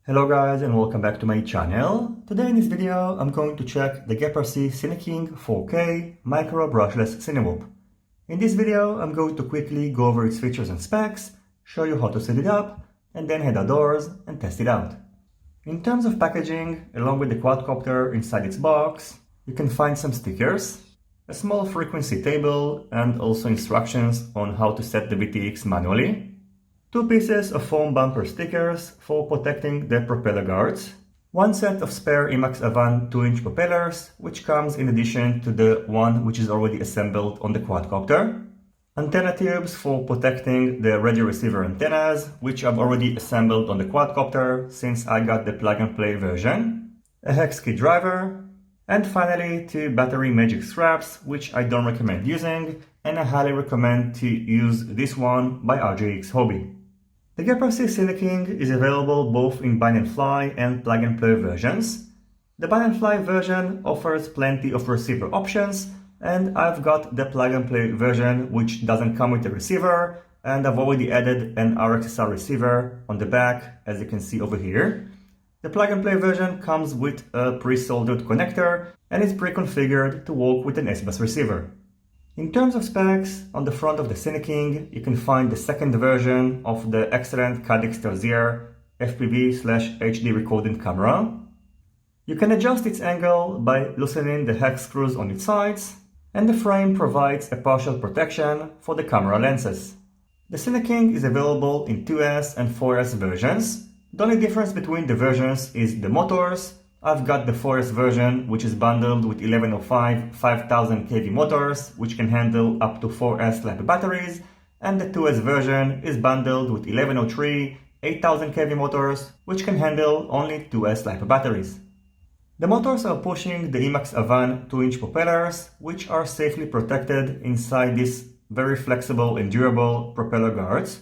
Hello guys and welcome back to my channel. Today in this video I'm going to check the GEPRC CineKing 4K Micro Brushless CineWhoop. In this video I'm going to quickly go over its features and specs, show you how to set it up, and then head outdoors and test it out. In terms of packaging, along with the quadcopter inside its box, you can find some stickers, a small frequency table, and also instructions on how to set the VTX manually. 2 pieces of foam bumper stickers for protecting the propeller guards, 1 set of spare IMAX Avant 2-inch propellers, which comes in addition to the one which is already assembled on the quadcopter, antenna tubes for protecting the radio receiver antennas, which I've already assembled on the quadcopter since I got the plug-and-play version, a hex key driver, and finally 2 battery magic straps, which I don't recommend using, and I highly recommend to use this one by RGX Hobby. The GEPRC CineKing is available both in bind and fly and plug and play versions. The bind and fly version offers plenty of receiver options, and I've got the plug and play version which doesn't come with a receiver, and I've already added an R-XSR receiver on the back, as you can see over here. The plug and play version comes with a pre-soldered connector and is pre-configured to work with an S-Bus receiver. In terms of specs, on the front of the CineKing, you can find the second version of the excellent Caddx Tarsier FPV/HD recording camera. You can adjust its angle by loosening the hex screws on its sides, and the frame provides a partial protection for the camera lenses. The CineKing is available in 2S and 4S versions. The only difference between the versions is the motors. I've got the 4S version, which is bundled with 1105 5000 kV motors, which can handle up to 4S LiPo batteries, and the 2S version is bundled with 1103 8000 kV motors, which can handle only 2S LiPo batteries. The motors are pushing the IMAX Avant 2-inch propellers, which are safely protected inside these very flexible and durable propeller guards.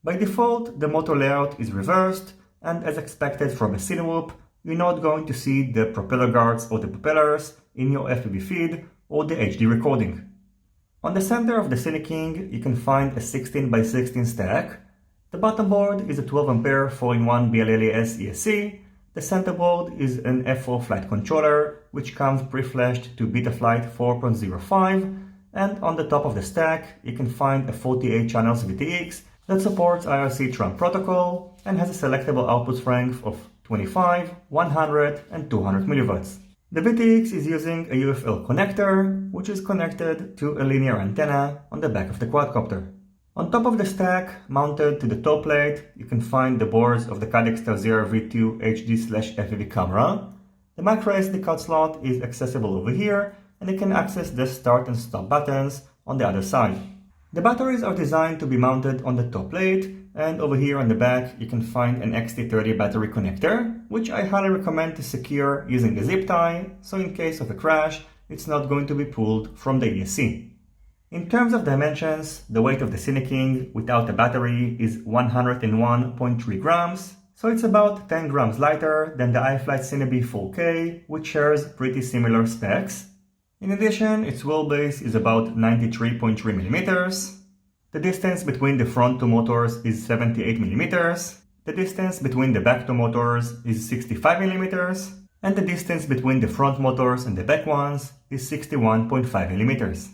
By default, the motor layout is reversed, and as expected from a CineWhoop, you're not going to see the propeller guards or the propellers in your FPV feed or the HD recording. On the center of the CineKing, you can find a 16x16 stack. The bottom board is a 12A 4-in-1 BLLAS ESC. The center board is an F4 flight controller, which comes pre-flashed to Betaflight 4.05, and on the top of the stack, you can find a 48 channels VTX that supports IRC trunk protocol and has a selectable output strength of 25, 100, and 200 mV. The VTX is using a UFL connector, which is connected to a linear antenna on the back of the quadcopter. On top of the stack, mounted to the top plate, you can find the boards of the Caddx Tarsier V2 HD/FPV camera. The micro SD card slot is accessible over here, and you can access the start and stop buttons on the other side. The batteries are designed to be mounted on the top plate, and over here on the back you can find an XT30 battery connector, which I highly recommend to secure using a zip tie, so in case of a crash, it's not going to be pulled from the ESC. In terms of dimensions, the weight of the CineKing without a battery is 101.3 grams, so it's about 10 grams lighter than the iFlight CineBee 4K, which shares pretty similar specs. In addition, its wheelbase is about 93.3 mm. The distance between the front 2 motors is 78 mm. The distance between the back 2 motors is 65 mm. And the distance between the front motors and the back ones is 61.5 mm.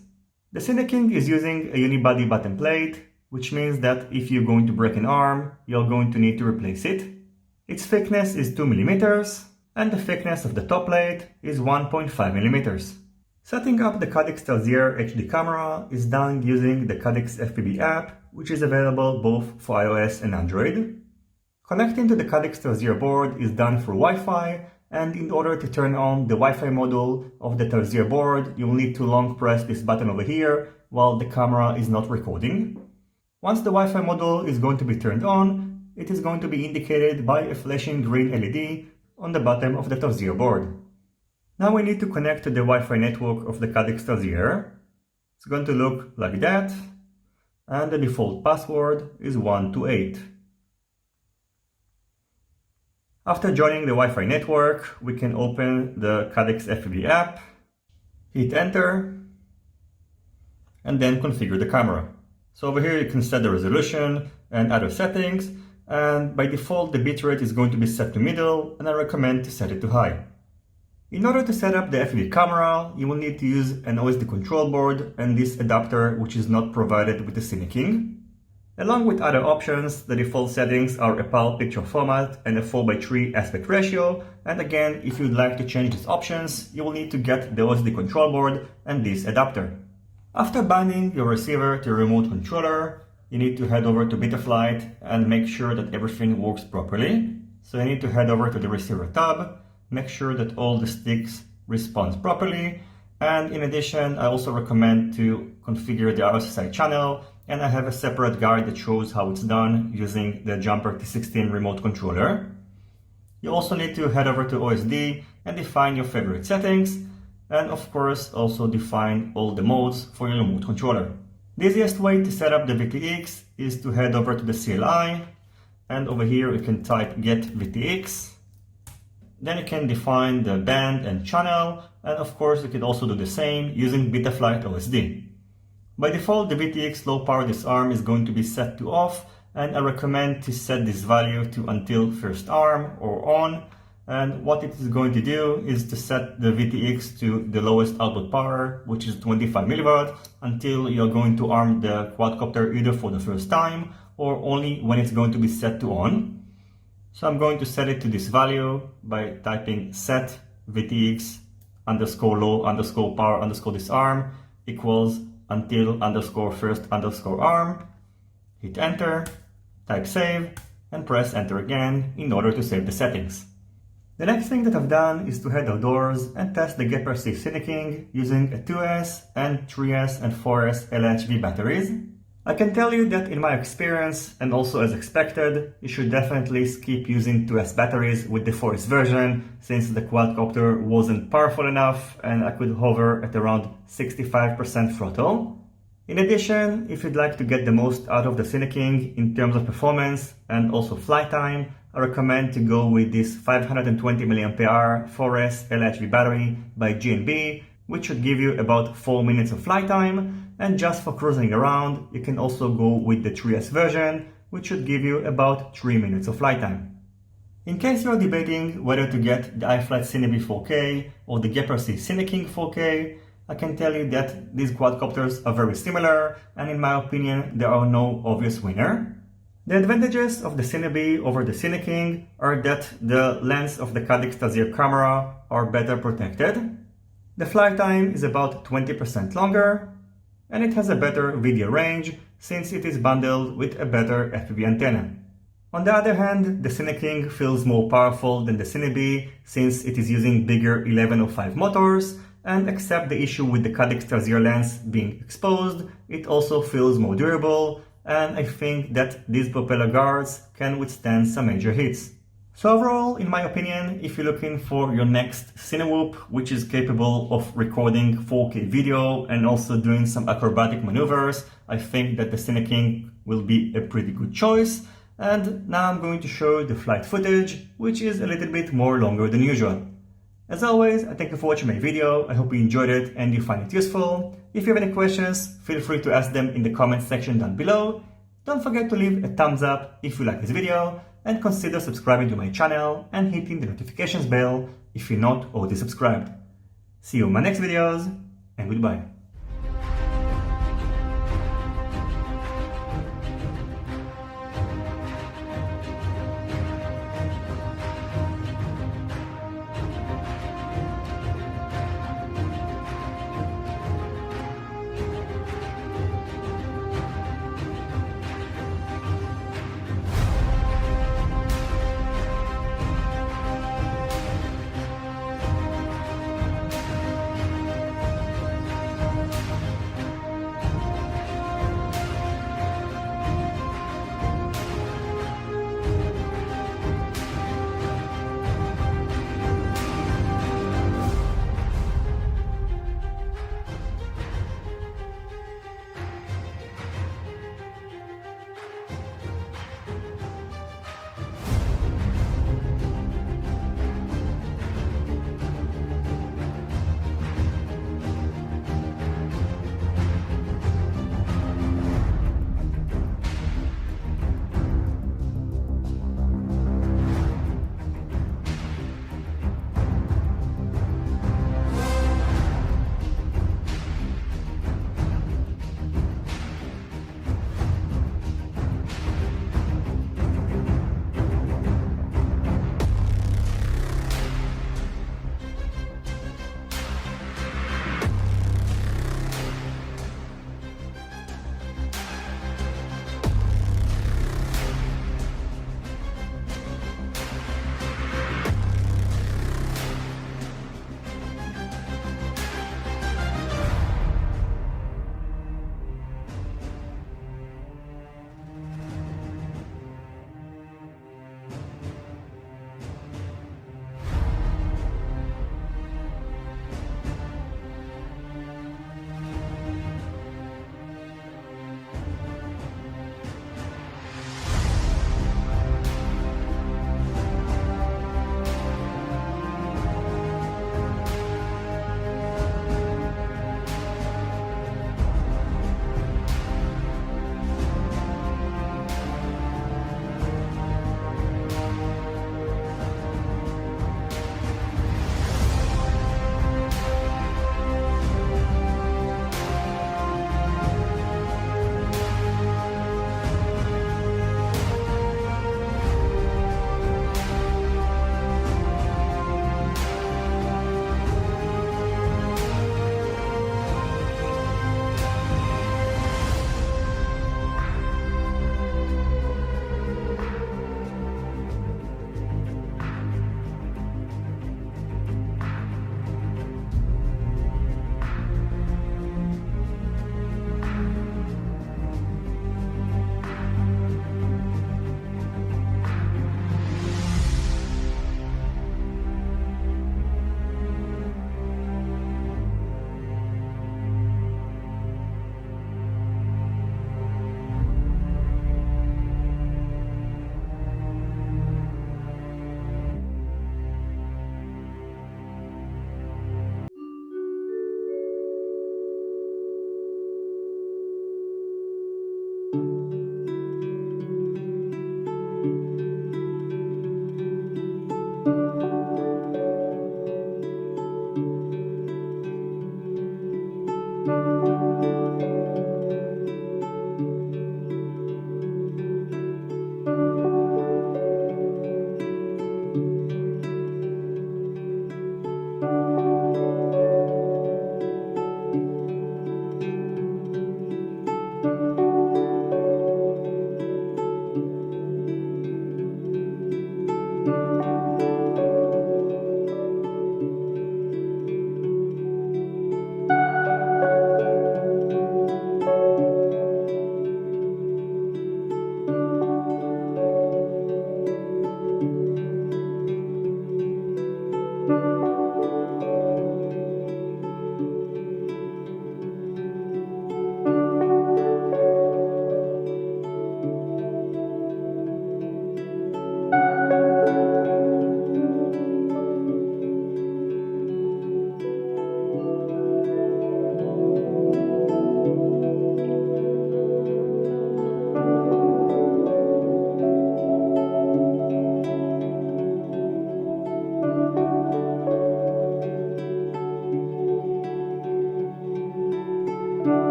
The CineKing is using a unibody bottom plate, which means that if you're going to break an arm, you're going to need to replace it. Its thickness is 2 mm, and the thickness of the top plate is 1.5 mm. Setting up the Caddx Tarsier HD camera is done using the Caddx FPV app, which is available both for iOS and Android. Connecting to the Caddx Tarsier board is done through Wi-Fi, and in order to turn on the Wi-Fi module of the Tarsier board, you'll need to long press this button over here while the camera is not recording. Once the Wi-Fi module is going to be turned on, it is going to be indicated by a flashing green LED on the bottom of the Tarsier board. Now we need to connect to the Wi-Fi network of the Caddx Tarsier. It's going to look like that, and the default password is 128. After joining the Wi-Fi network, we can open the Caddx FPV app, hit enter, and then configure the camera. So over here you can set the resolution and other settings, and by default the bitrate is going to be set to middle, and I recommend to set it to high. In order to set up the FPV camera, you will need to use an OSD control board and this adapter, which is not provided with the CineKing. Along with other options, the default settings are a PAL picture format and a 4:3 aspect ratio, and again, if you'd like to change these options, you will need to get the OSD control board and this adapter. After binding your receiver to your remote controller, you need to head over to Betaflight and make sure that everything works properly. So you need to head over to the receiver tab, make sure that all the sticks respond properly, and in addition, I also recommend to configure the R-XSR channel, and I have a separate guide that shows how it's done using the Jumper T16 remote controller. You also need to head over to OSD and define your favorite settings, and of course also define all the modes for your remote controller. The easiest way to set up the VTX is to head over to the CLI, and over here you can type get VTX. Then you can define the band and channel, and of course you can also do the same using Betaflight OSD. By default, the VTX low power disarm is going to be set to off, and I recommend to set this value to until first arm or on. And what it is going to do is to set the VTX to the lowest output power, which is 25 milliwatt, until you're going to arm the quadcopter either for the first time or only when it's going to be set to on. So I'm going to set it to this value by typing set VTX underscore low underscore power underscore disarm equals until underscore first underscore arm. Hit enter, type save, and press enter again in order to save the settings. The next thing that I've done is to head outdoors and test the GEPRC CineKing using a 2S and 3S and 4S LHV batteries. I can tell you that in my experience, and also as expected, you should definitely skip using 2S batteries with the 4S version, since the quadcopter wasn't powerful enough and I could hover at around 65% throttle. In addition, if you'd like to get the most out of the CineKing in terms of performance and also flight time, I recommend to go with this 520 mAh 4S LHV battery by G&B, which should give you about 4 minutes of flight time. And just for cruising around, you can also go with the 3S version, which should give you about 3 minutes of flight time. In case you are debating whether to get the iFlight Cinebee 4K or the GEPRC CineKing 4K, I can tell you that these quadcopters are very similar, and in my opinion, there are no obvious winner. The advantages of the Cinebee over the CineKing are that the lens of the Caddx Tarsier camera are better protected. The flight time is about 20% longer, and it has a better video range since it is bundled with a better FPV antenna. On the other hand, the CineKing feels more powerful than the Cinebee since it is using bigger 1105 motors, and except the issue with the Caddx Tarsier lens being exposed, it also feels more durable, and I think that these propeller guards can withstand some major hits. So overall, in my opinion, if you're looking for your next CineWhoop, which is capable of recording 4K video and also doing some acrobatic maneuvers, I think that the CineKing will be a pretty good choice. And now I'm going to show the flight footage, which is a little bit more longer than usual. As always, I thank you for watching my video. I hope you enjoyed it and you find it useful. If you have any questions, feel free to ask them in the comment section down below. Don't forget to leave a thumbs up if you like this video, and consider subscribing to my channel and hitting the notifications bell if you're not already subscribed. See you in my next videos, and goodbye.